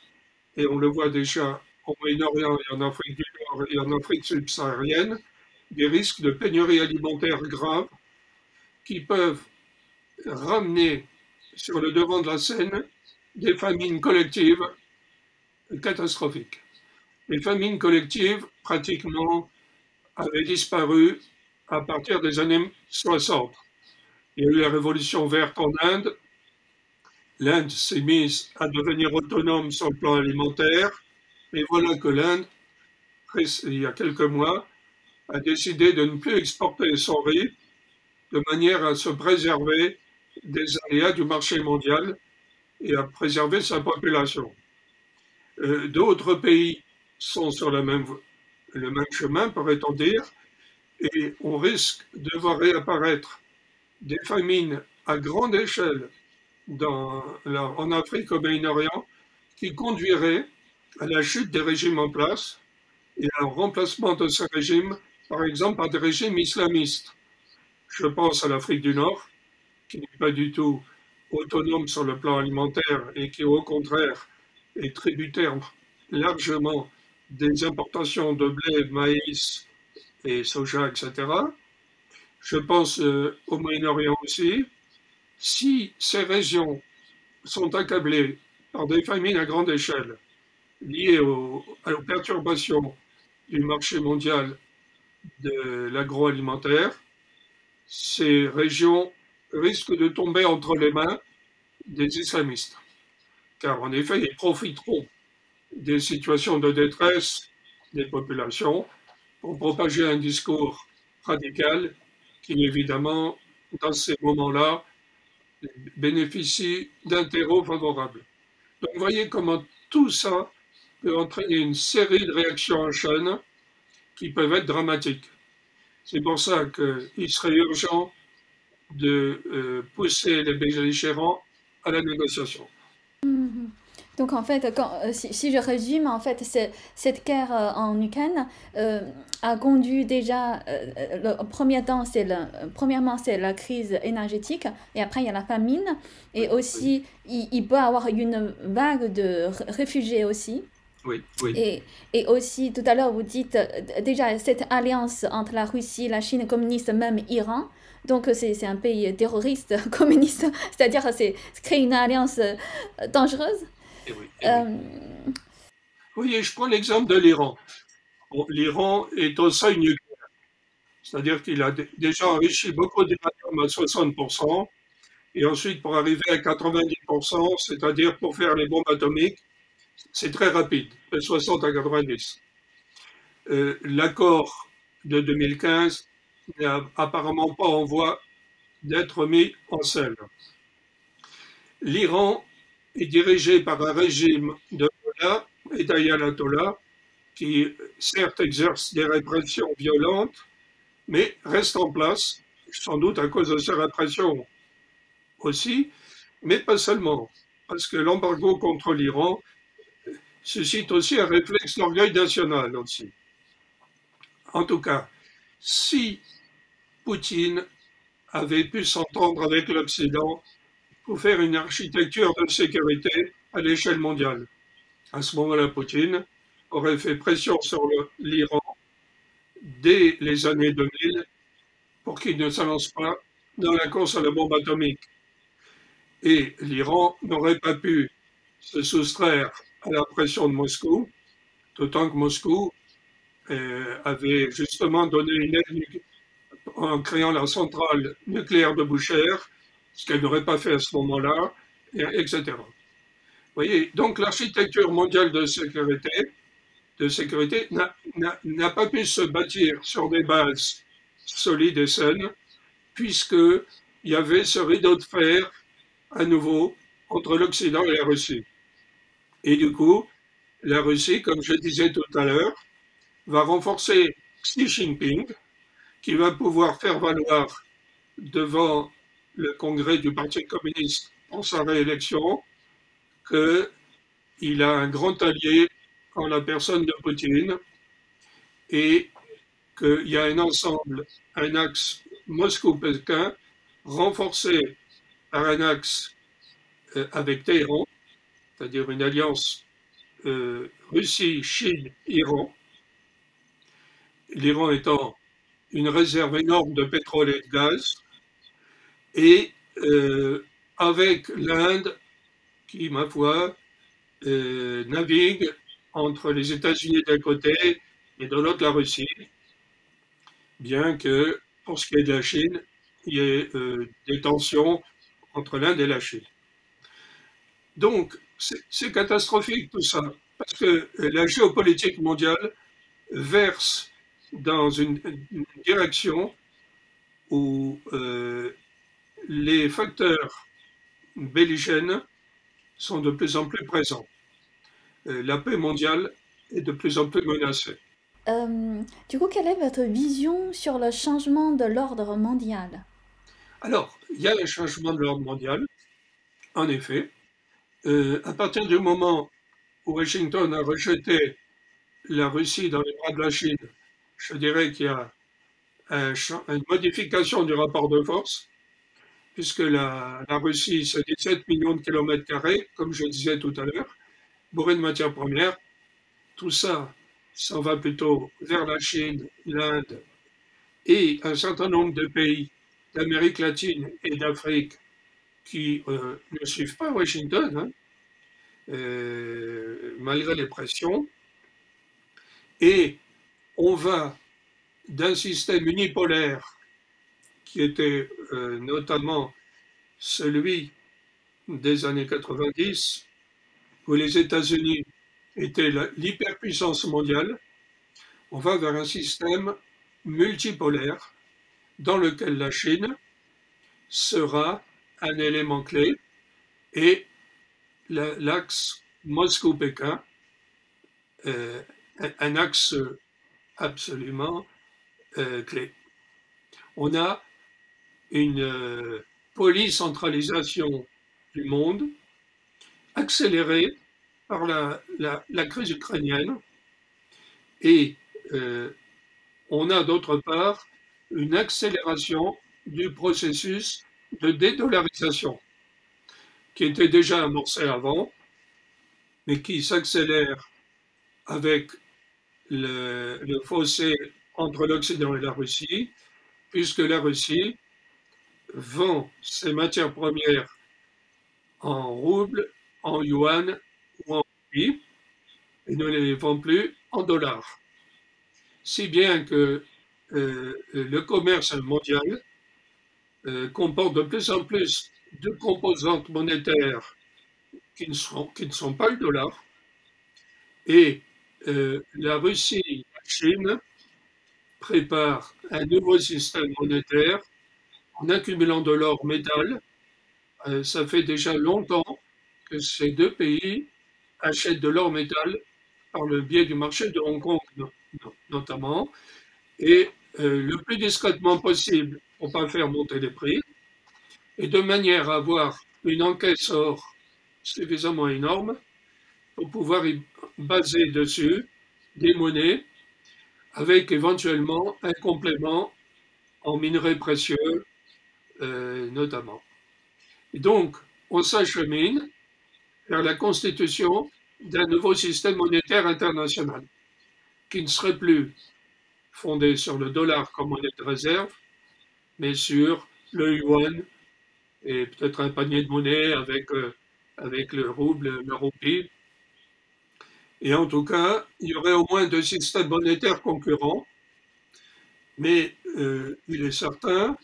et on le voit déjà au Moyen-Orient et en Afrique du Nord et en Afrique subsaharienne, des risques de pénurie alimentaire graves qui peuvent ramener sur le devant de la scène des famines collectives catastrophiques. Les famines collectives, pratiquement, avaient disparu à partir des années 60. Il y a eu la révolution verte en Inde. L'Inde s'est mise à devenir autonome sur le plan alimentaire. Mais voilà que l'Inde, il y a quelques mois, a décidé de ne plus exporter son riz de manière à se préserver des aléas du marché mondial et à préserver sa population. D'autres pays sont sur le même chemin, pourrait-on dire, et on risque de voir réapparaître des famines à grande échelle en Afrique au Moyen-Orient qui conduiraient à la chute des régimes en place et à un remplacement de ces régimes, par exemple, par des régimes islamistes. Je pense à l'Afrique du Nord, qui n'est pas du tout autonome sur le plan alimentaire et qui, au contraire, est tributaire largement des importations de blé, de maïs et soja, etc. Je pense au Moyen-Orient aussi. Si ces régions sont accablées par des famines à grande échelle liées aux perturbations du marché mondial de l'agroalimentaire, ces régions risquent de tomber entre les mains des islamistes. Car en effet, ils profiteront des situations de détresse des populations pour propager un discours radical qui, évidemment, dans ces moments-là, bénéficient d'un terreau favorable. Donc vous voyez comment tout ça peut entraîner une série de réactions en chaîne qui peuvent être dramatiques. C'est pour ça qu'il serait urgent de pousser les belligérants à la négociation. Donc en fait, si je résume, en fait, cette guerre en Ukraine a conduit déjà, premièrement, c'est la crise énergétique, et après il y a la famine, et aussi il peut y avoir une vague de réfugiés aussi. Oui. Et aussi, tout à l'heure, vous dites déjà cette alliance entre la Russie, la Chine communiste, même Iran. Donc c'est un pays terroriste communiste, c'est-à-dire c'est créer une alliance dangereuse. Oui, je prends l'exemple de l'Iran. Bon, l'Iran est au seuil nucléaire, c'est-à-dire qu'il a déjà enrichi beaucoup d'uranium à 60%, et ensuite pour arriver à 90%, c'est-à-dire pour faire les bombes atomiques, c'est très rapide, de 60 à 90. L'accord de 2015 n'est apparemment pas en voie d'être mis en scène. L'Iran est dirigé par un régime de mullahs et d'ayatollahs qui, certes, exercent des répressions violentes, mais restent en place, sans doute à cause de ces répressions aussi, mais pas seulement, parce que l'embargo contre l'Iran suscite aussi un réflexe d'orgueil national aussi. En tout cas, si Poutine avait pu s'entendre avec l'Occident pour faire une architecture de sécurité à l'échelle mondiale, à ce moment-là, Poutine aurait fait pression sur l'Iran dès les années 2000 pour qu'il ne se lance pas dans la course à la bombe atomique. Et l'Iran n'aurait pas pu se soustraire à la pression de Moscou, d'autant que Moscou avait justement donné une aide en créant la centrale nucléaire de Boucher, ce qu'elle n'aurait pas fait à ce moment-là, etc. Vous voyez, donc l'architecture mondiale de sécurité n'a pas pu se bâtir sur des bases solides et saines, puisqu'il y avait ce rideau de fer à nouveau entre l'Occident et la Russie. Et du coup, la Russie, comme je disais tout à l'heure, va renforcer Xi Jinping, qui va pouvoir faire valoir devant le congrès du Parti communiste en sa réélection qu'il a un grand allié en la personne de Poutine et qu'il y a un ensemble, un axe Moscou-Pékin renforcé par un axe avec Téhéran, c'est-à-dire une alliance Russie, Chine, Iran, l'Iran étant une réserve énorme de pétrole et de gaz, et avec l'Inde qui, ma foi, navigue entre les États-Unis d'un côté et de l'autre la Russie, bien que, pour ce qui est de la Chine, il y ait des tensions entre l'Inde et la Chine. Donc, c'est catastrophique tout ça, parce que la géopolitique mondiale verse dans une direction où les facteurs belligènes sont de plus en plus présents. La paix mondiale est de plus en plus menacée. Du coup, quelle est votre vision sur le changement de l'ordre mondial? Alors, il y a le changement de l'ordre mondial, en effet. À partir du moment où Washington a rejeté la Russie dans les bras de la Chine, je dirais qu'il y a une modification du rapport de force, puisque la Russie, c'est 17 millions de kilomètres carrés, comme je disais tout à l'heure, bourré de matières premières. Tout ça, ça va plutôt vers la Chine, l'Inde et un certain nombre de pays d'Amérique latine et d'Afrique qui ne suivent pas Washington, hein, malgré les pressions. Et on va d'un système unipolaire qui était notamment celui des années 90, où les États-Unis étaient l'hyperpuissance mondiale, on va vers un système multipolaire dans lequel la Chine sera un élément clé est l'axe Moscou-Pékin, un axe absolument clé. On a une polycentralisation du monde accélérée par la crise ukrainienne et on a d'autre part une accélération du processus de dédollarisation qui était déjà amorcé avant, mais qui s'accélère avec le fossé entre l'Occident et la Russie, puisque la Russie vend ses matières premières en roubles, en yuan ou en rupie, et ne les vend plus en dollars. Si bien que le commerce mondial comporte de plus en plus de composantes monétaires qui ne sont pas le dollar, et la Russie et la Chine préparent un nouveau système monétaire en accumulant de l'or métal. Ça fait déjà longtemps que ces deux pays achètent de l'or métal par le biais du marché de Hong Kong notamment, et le plus discrètement possible pour ne pas faire monter les prix, et de manière à avoir une encaisse or suffisamment énorme pour pouvoir y baser dessus des monnaies avec éventuellement un complément en minerais précieux notamment. Et donc, on s'achemine vers la constitution d'un nouveau système monétaire international qui ne serait plus fondé sur le dollar comme monnaie de réserve, mais sur le yuan et peut-être un panier de monnaie avec le rouble, le roupie. Et en tout cas, il y aurait au moins deux systèmes monétaires concurrents, mais il est certain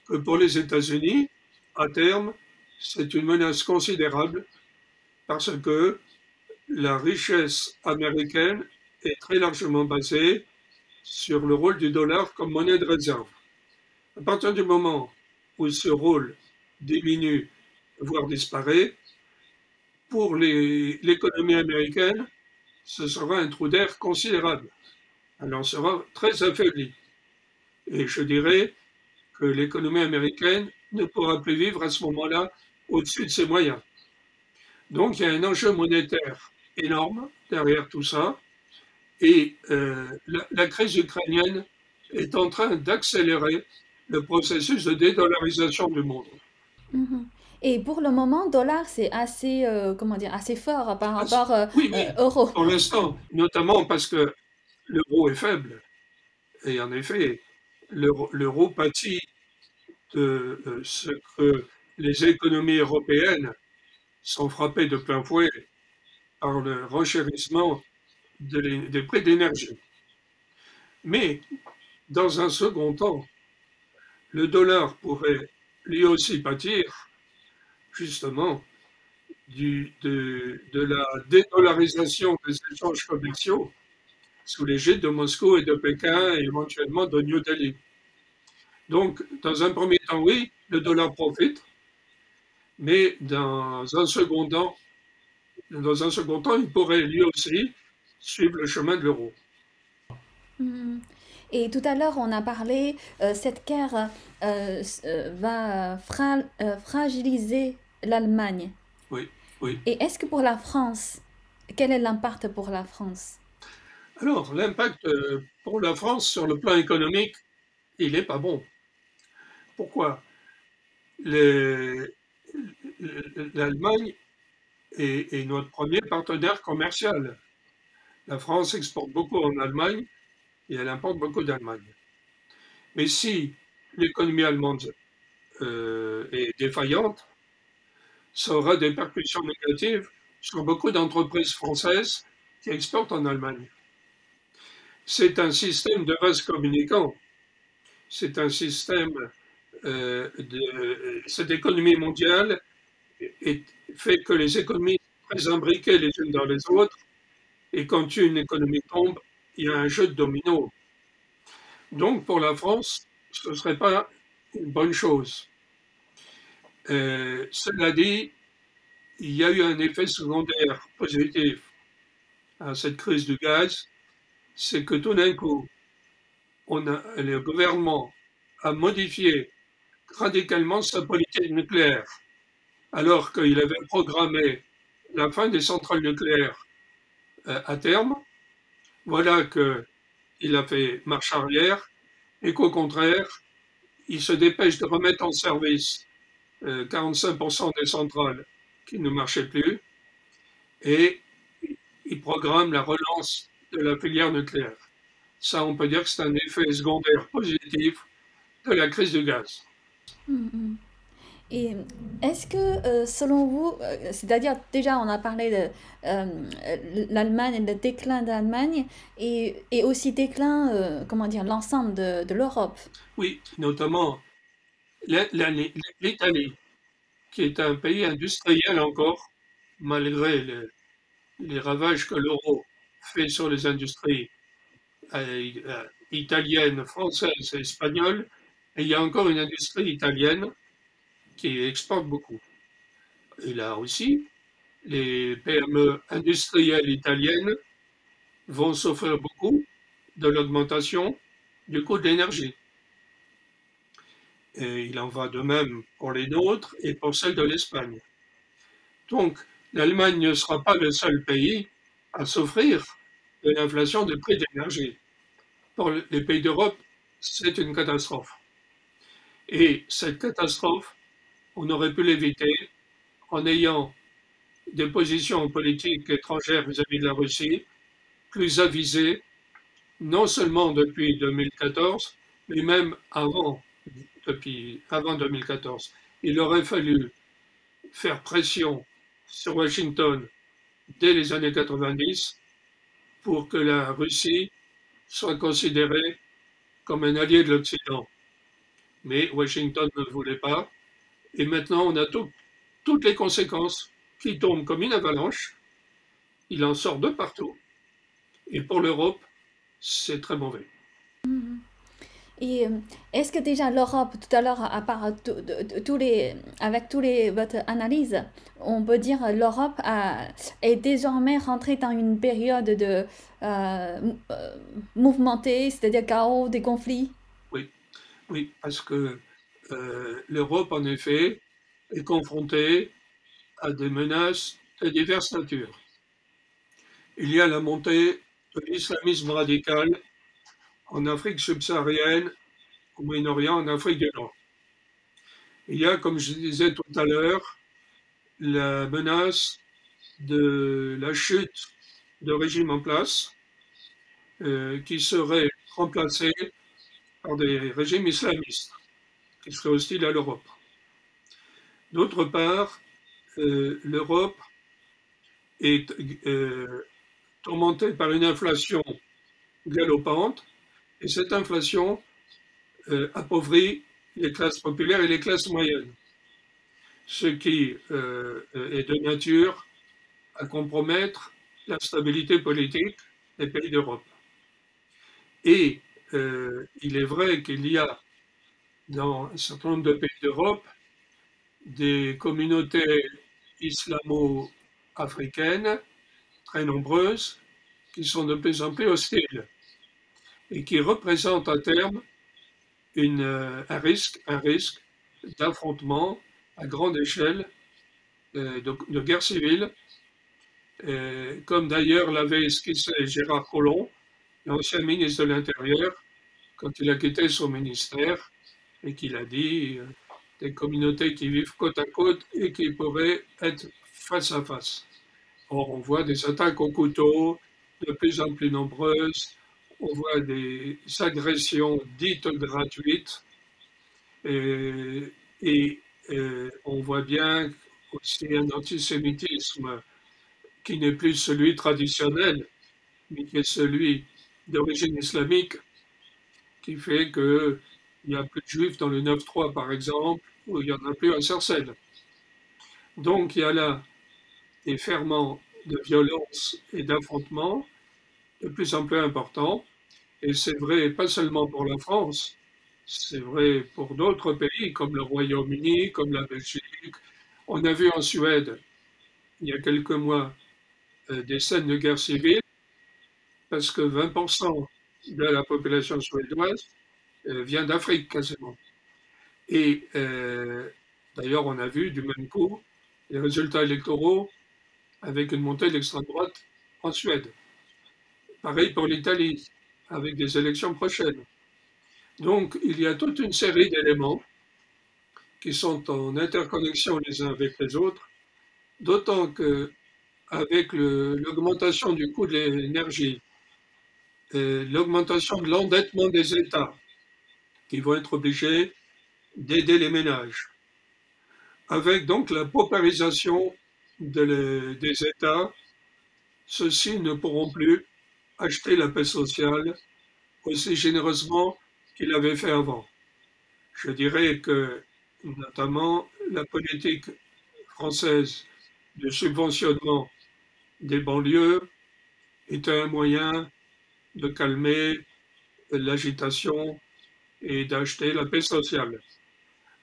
que pour les États-Unis, à terme, c'est une menace considérable parce que la richesse américaine est très largement basée sur le rôle du dollar comme monnaie de réserve. À partir du moment où ce rôle diminue, voire disparaît, pour l'économie américaine, ce sera un trou d'air considérable. Elle en sera très affaiblie. Et je dirais que l'économie américaine ne pourra plus vivre à ce moment-là au-dessus de ses moyens. Donc il y a un enjeu monétaire énorme derrière tout ça. Et la crise ukrainienne est en train d'accélérer le processus de dédollarisation du monde. Mhm. Et pour le moment, dollar, c'est assez, comment dire, assez fort par rapport oui, euro. pour l'instant, notamment parce que l'euro est faible. Et en effet, l'euro pâtit de ce que les économies européennes sont frappées de plein fouet par le renchérissement des prix d'énergie. Mais, dans un second temps, le dollar pourrait lui aussi pâtir, justement, de la dédollarisation des échanges commerciaux sous l'égide de Moscou et de Pékin et éventuellement de New Delhi. Donc, dans un premier temps, oui, le dollar profite, mais dans un second temps, il pourrait lui aussi suivre le chemin de l'euro. Mhm. Et tout à l'heure, on a parlé, cette guerre va fragiliser l'Allemagne. Oui, oui. Et est-ce que pour la France, quel est l'impact pour la France? Alors, l'impact pour la France sur le plan économique, il n'est pas bon. Pourquoi? L'Allemagne est notre premier partenaire commercial. La France exporte beaucoup en Allemagne et elle importe beaucoup d'Allemagne. Mais si l'économie allemande est défaillante, ça aura des répercussions négatives sur beaucoup d'entreprises françaises qui exportent en Allemagne. C'est un système de vase communicant. C'est un système cette économie mondiale fait que les économies sont très imbriquées les unes dans les autres, et quand une économie tombe, il y a un jeu de dominos. Donc pour la France, ce ne serait pas une bonne chose. Cela dit, il y a eu un effet secondaire positif à cette crise du gaz, c'est que tout d'un coup, le gouvernement a modifié radicalement sa politique nucléaire, alors qu'il avait programmé la fin des centrales nucléaires à terme. Voilà qu'il a fait marche arrière et qu'au contraire, il se dépêche de remettre en service 45% des centrales qui ne marchaient plus et il programme la relance de la filière nucléaire. Ça, on peut dire que c'est un effet secondaire positif de la crise du gaz. Mhm. Et est-ce que, selon vous, c'est-à-dire déjà on a parlé de l'Allemagne, le déclin de l'Allemagne et aussi déclin, comment dire, l'ensemble de l'Europe. Oui, notamment l'Italie, qui est un pays industriel encore, malgré les ravages que l'euro fait sur les industries italiennes, françaises et espagnoles. Et il y a encore une industrie italienne qui exporte beaucoup. Et là aussi, les PME industrielles italiennes vont souffrir beaucoup de l'augmentation du coût de l'énergie. Et il en va de même pour les nôtres et pour celles de l'Espagne. Donc, l'Allemagne ne sera pas le seul pays à souffrir de l'inflation des prix de l'énergie. Pour les pays d'Europe, c'est une catastrophe. Et cette catastrophe, on aurait pu l'éviter en ayant des positions politiques étrangères vis-à-vis de la Russie plus avisées, non seulement depuis 2014, mais même avant 2014. Il aurait fallu faire pression sur Washington dès les années 90 pour que la Russie soit considérée comme un allié de l'Occident. Mais Washington ne le voulait pas. Et maintenant, on a toutes les conséquences qui tombent comme une avalanche. Il en sort de partout. Et pour l'Europe, c'est très mauvais. Et est-ce que déjà l'Europe, tout à l'heure, à part tous les, avec tous les votre analyse, on peut dire l'Europe est désormais rentrée dans une période de mouvementée, c'est-à-dire chaos, des conflits? Oui, oui, parce que l'Europe, en effet, est confrontée à des menaces de diverses natures. Il y a la montée de l'islamisme radical en Afrique subsaharienne, au Moyen-Orient, en Afrique du Nord. Il y a, comme je disais tout à l'heure, la menace de la chute de régimes en place qui seraient remplacés par des régimes islamistes qui seraient hostiles à l'Europe. D'autre part, l'Europe est tourmentée par une inflation galopante et cette inflation appauvrit les classes populaires et les classes moyennes, ce qui est de nature à compromettre la stabilité politique des pays d'Europe. Et il est vrai qu'il y a dans un certain nombre de pays d'Europe des communautés islamo-africaines très nombreuses qui sont de plus en plus hostiles et qui représentent à terme un risque d'affrontement à grande échelle, de guerre civile, comme d'ailleurs l'avait esquissé Gérard Collomb, l'ancien ministre de l'Intérieur, quand il a quitté son ministère et qu'il a dit des communautés qui vivent côte à côte et qui pourraient être face à face. Or, on voit des attaques au couteau de plus en plus nombreuses, on voit des agressions dites gratuites et on voit bien aussi un antisémitisme qui n'est plus celui traditionnel, mais qui est celui d'origine islamique, qui fait qu'il n'y a plus de juifs dans le 9-3, par exemple, ou il n'y en a plus à Sarcelles. Donc il y a là des ferments de violence et d'affrontement de plus en plus importants, et c'est vrai pas seulement pour la France, C'est vrai pour d'autres pays comme le Royaume-Uni, comme la Belgique. On a vu en Suède, il y a quelques mois, des scènes de guerre civile parce que 20% de la population suédoise vient d'Afrique quasiment. Et d'ailleurs, on a vu du même coup les résultats électoraux avec une montée de l'extrême droite en Suède. Pareil pour l'Italie, avec des élections prochaines. Donc, il y a toute une série d'éléments qui sont en interconnexion les uns avec les autres, d'autant que avec l'augmentation du coût de l'énergie, l'augmentation de l'endettement des États, qui vont être obligés d'aider les ménages, avec donc la paupérisation des États, ceux-ci ne pourront plus acheter la paix sociale aussi généreusement qu'ils l'avaient fait avant. Je dirais que notamment la politique française de subventionnement des banlieues est un moyen de calmer l'agitation et d'acheter la paix sociale.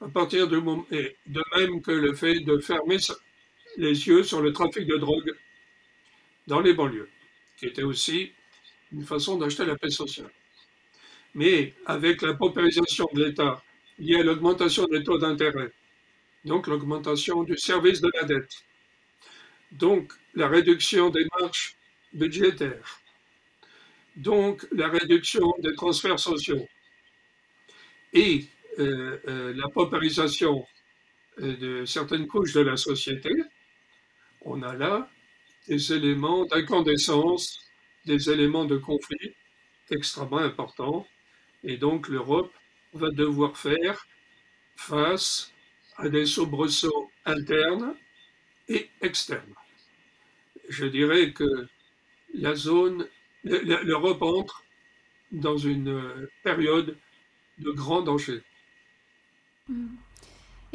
À partir du moment, et de même que le fait de fermer les yeux sur le trafic de drogue dans les banlieues, qui était aussi une façon d'acheter la paix sociale. Mais avec la paupérisation de l'État liée à l'augmentation des taux d'intérêt, donc l'augmentation du service de la dette, donc la réduction des marges budgétaires, donc la réduction des transferts sociaux et la paupérisation de certaines couches de la société, on a là des éléments d'incandescence, des éléments de conflit extrêmement importants. Et donc l'Europe va devoir faire face à des soubresauts internes et externes. Je dirais que l'Europe entre dans une période de grand danger.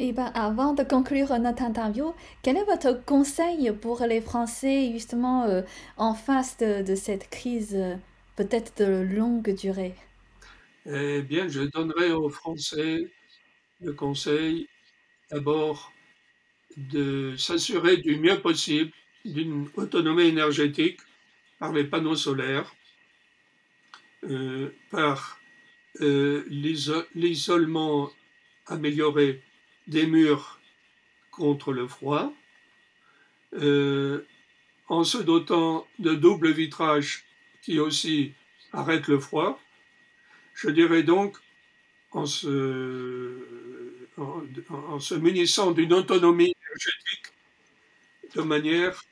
Et avant de conclure notre interview, quel est votre conseil pour les Français justement en face de cette crise peut-être de longue durée? Eh bien, je donnerai aux Français le conseil d'abord de s'assurer du mieux possible d'une autonomie énergétique par les panneaux solaires, par l'isolement amélioré des murs contre le froid, en se dotant de double vitrage qui aussi arrête le froid. Je dirais donc en se munissant d'une autonomie énergétique de manière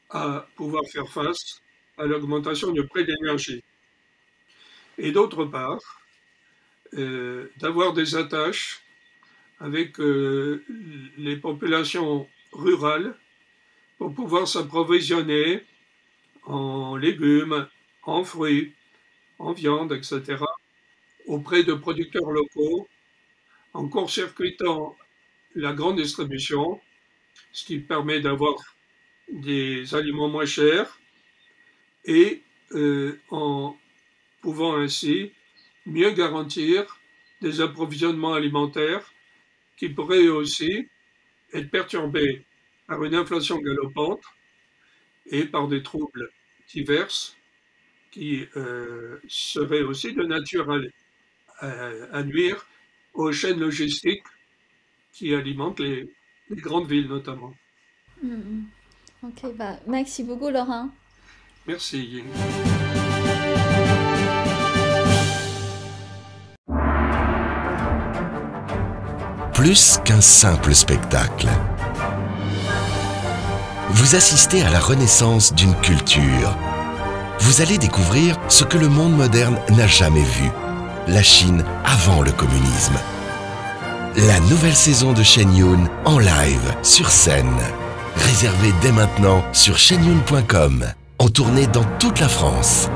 à pouvoir faire face à l'augmentation du prix de l'énergie. Et d'autre part, d'avoir des attaches avec les populations rurales pour pouvoir s'approvisionner en légumes, en fruits, en viande, etc., auprès de producteurs locaux, en court-circuitant la grande distribution, ce qui permet d'avoir des aliments moins chers et en pouvant ainsi mieux garantir des approvisionnements alimentaires qui pourraient aussi être perturbés par une inflation galopante et par des troubles divers qui seraient aussi de nature à nuire aux chaînes logistiques qui alimentent les grandes villes notamment. Ok, merci beaucoup Laurent. Merci. Plus qu'un simple spectacle. Vous assistez à la renaissance d'une culture. Vous allez découvrir ce que le monde moderne n'a jamais vu. La Chine avant le communisme. La nouvelle saison de Shen Yun en live, sur scène. Réservée dès maintenant sur shenyun.com. En tournée dans toute la France.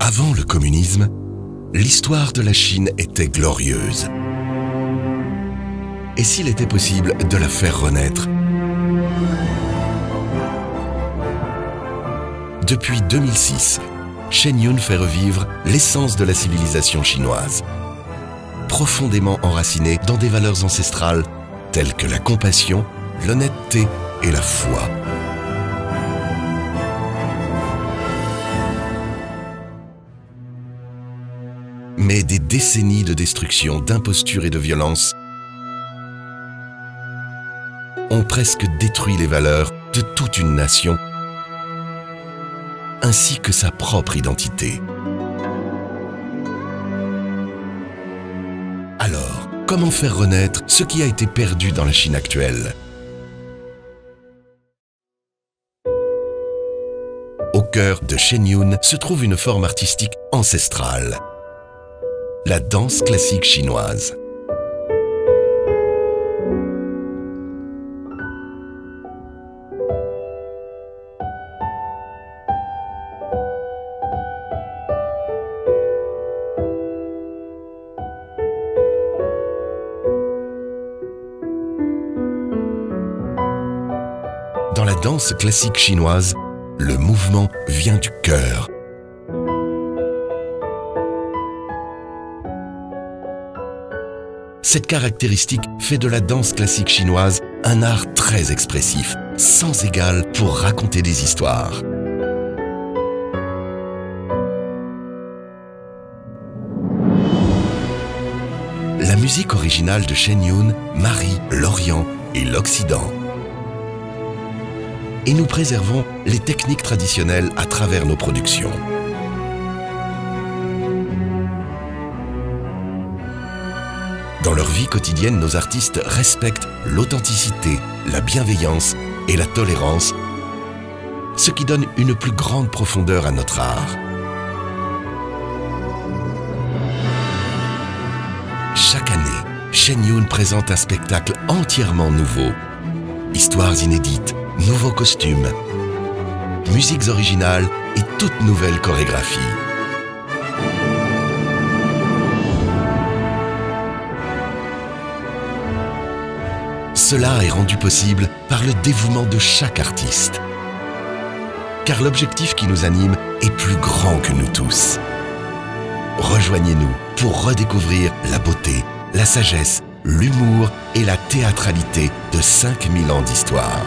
Avant le communisme, l'histoire de la Chine était glorieuse. Et s'il était possible de la faire renaître? Depuis 2006, Shen Yun fait revivre l'essence de la civilisation chinoise, profondément enracinée dans des valeurs ancestrales telles que la compassion, l'honnêteté et la foi. Mais des décennies de destruction, d'imposture et de violence ont presque détruit les valeurs de toute une nation, ainsi que sa propre identité. Alors, comment faire renaître ce qui a été perdu dans la Chine actuelle? Au cœur de Shen Yun se trouve une forme artistique ancestrale, la danse classique chinoise. Dans la danse classique chinoise, le mouvement vient du cœur. Cette caractéristique fait de la danse classique chinoise un art très expressif, sans égal pour raconter des histoires. La musique originale de Shen Yun marie l'Orient et l'Occident. Et nous préservons les techniques traditionnelles à travers nos productions. Dans leur vie quotidienne, nos artistes respectent l'authenticité, la bienveillance et la tolérance, ce qui donne une plus grande profondeur à notre art. Chaque année, Shen Yun présente un spectacle entièrement nouveau. Histoires inédites, nouveaux costumes, musiques originales et toute nouvelle chorégraphie. Cela est rendu possible par le dévouement de chaque artiste. Car l'objectif qui nous anime est plus grand que nous tous. Rejoignez-nous pour redécouvrir la beauté, la sagesse, l'humour et la théâtralité de 5000 ans d'histoire.